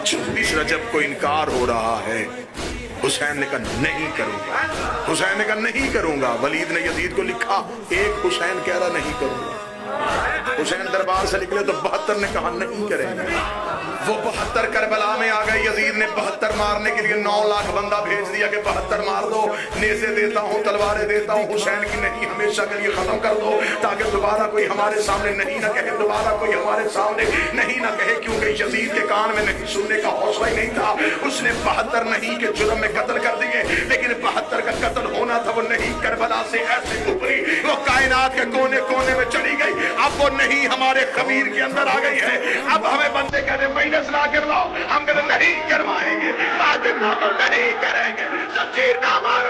26 रजब को इनकार हो रहा है। हुसैन ने कहा नहीं करूंगा, हुसैन ने कहा नहीं करूंगा। वलीद ने यजीद को लिखा, एक हुसैन कह रहा नहीं करूंगा। हुसैन दरबार से निकले तो 72 ने कहा नहीं करेंगे। वो 72 करबला में आ गए। यजीद ने 72 मारने के लिए 9 लाख बंदा भेज दिया कि 72 मार दो, नेज़े देता हूँ, तलवारें देता हूँ, हुसैन की नहीं हमेशा के लिए खत्म कर दो, ताकि दोबारा कोई हमारे सामने नहीं ना कहे, दोबारा कोई हमारे सामने नहीं ना कहे। क्योंकि यजीद के कान में नहीं सुनने का हौसला ही नहीं था। उसने 72 नहीं के जुर्म में कत्ल कर दिए, लेकिन 72 का कत्ल होना था। वो नहीं करबला से ऐसे उभरी, वो कायनात के कोने कोने में चली गई। अब वो नहीं हमारे खमीर के अंदर आ गई है। अब हमें बंदे कहते महीने से ला करवाओ, हम कहते नहीं करवाएंगे, नहीं करेंगे, जंजीर ना मारो।